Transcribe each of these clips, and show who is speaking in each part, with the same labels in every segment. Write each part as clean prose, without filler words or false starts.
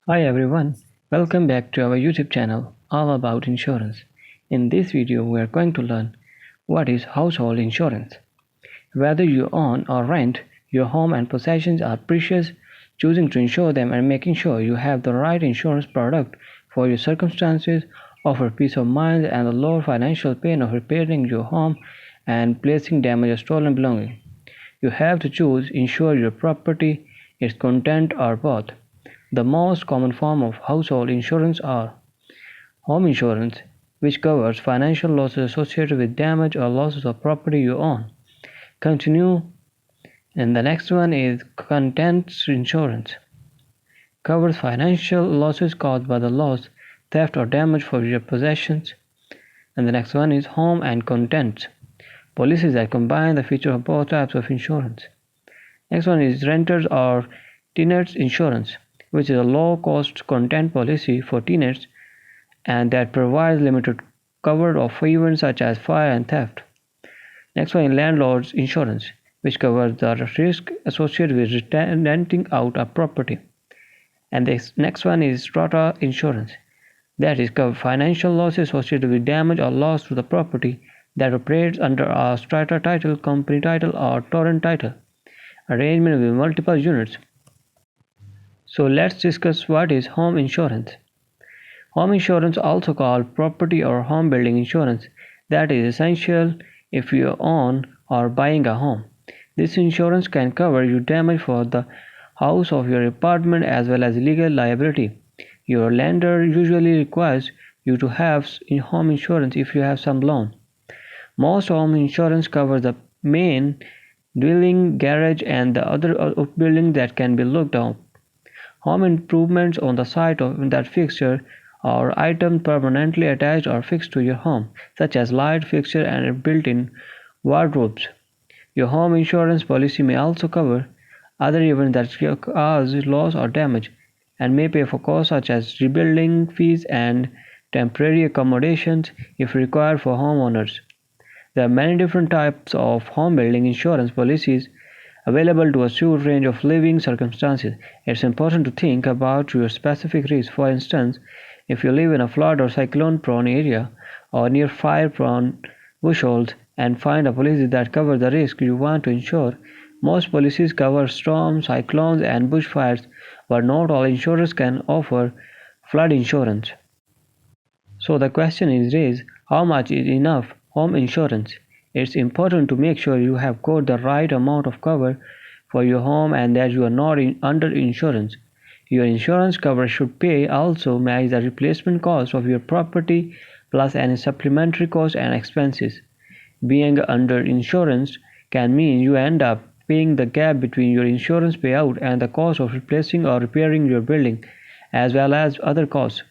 Speaker 1: Hi everyone, welcome back to our YouTube channel all about insurance. In this video we are going to learn what is household insurance. Whether you own or rent, your home and possessions are precious. Choosing to insure them and making sure you have the right insurance product for your circumstances offer peace of mind and the lower financial pain of repairing your home and placing damaged or stolen belongings. You have to choose insure your property, its content or both. The most common form of household insurance are home insurance, which covers financial losses associated with damage or losses of property you own. Continue, and the next one is contents insurance. Covers financial losses caused by the loss, theft, or damage for your possessions. And the next one is home and contents. Policies that combine the feature of both types of insurance. Next one is renters or tenants insurance, which is a low-cost content policy for tenants and that provides limited cover of events such as fire and theft. Next one is landlord's insurance, which covers the risk associated with renting out a property. And the next one is strata insurance, that is cover financial losses associated with damage or loss to the property that operates under a strata title, company title, or torrent title arrangement with multiple units. So let's discuss what is home insurance. Home insurance, also called property or home building insurance, that is essential if you own or buying a home. This insurance can cover you damage for the house of your apartment as well as legal liability. Your lender usually requires you to have home insurance if you have some loan. Most home insurance covers the main dwelling, garage, and the other outbuildings that can be looked up. Home improvements on the site of that fixture or items permanently attached or fixed to your home, such as light fixture and built-in wardrobes. Your home insurance policy may also cover other events that cause loss or damage and may pay for costs such as rebuilding fees and temporary accommodations if required for homeowners. There are many different types of home building insurance policies available to a suit range of living circumstances. It's important to think about your specific risks. For instance, if you live in a flood or cyclone-prone area or near fire-prone bushholds and find a policy that covers the risk you want to insure, most policies cover storms, cyclones, and bushfires, but not all insurers can offer flood insurance. So the question is raised, how much is enough home insurance? It's important to make sure you have got the right amount of cover for your home and that you are not under insurance. Your insurance cover should pay also match the replacement cost of your property plus any supplementary costs and expenses. Being under insurance can mean you end up paying the gap between your insurance payout and the cost of replacing or repairing your building, as well as other costs,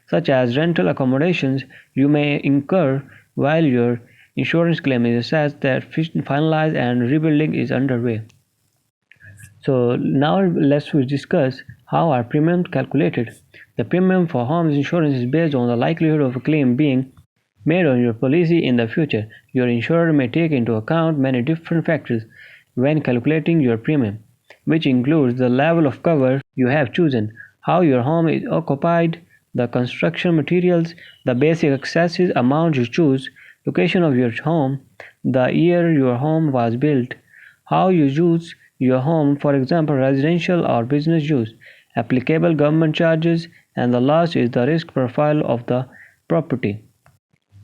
Speaker 1: such as rental accommodations you may incur while your insurance claim is assessed, that finalized and rebuilding is underway. So now let's discuss how our premium calculated. The premium for home insurance is based on the likelihood of a claim being made on your policy in the future. Your insurer may take into account many different factors when calculating your premium, which includes the level of cover you have chosen, how your home is occupied, the construction materials, the basic accessories amount you choose, location of your home, the year your home was built, how you use your home, for example residential or business use, applicable government charges, and the last is the risk profile of the property.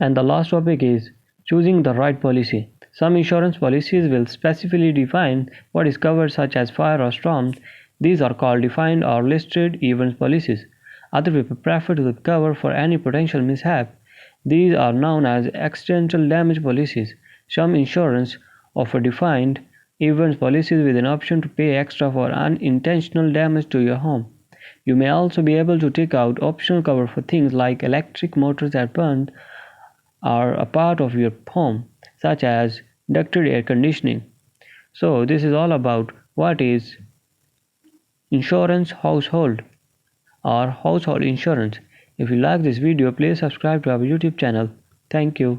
Speaker 1: And the last topic is choosing the right policy. Some insurance policies will specifically define what is covered, such as fire or storms. These are called defined or listed events policies. Other people prefer to cover for any potential mishap. These are known as accidental damage policies. Some insurance offer defined events policies with an option to pay extra for unintentional damage to your home. You may also be able to take out optional cover for things like electric motors that burn are a part of your home, such as ducted air conditioning. So this is all about what is insurance household or household insurance. If you like this video, please subscribe to our YouTube channel. Thank you.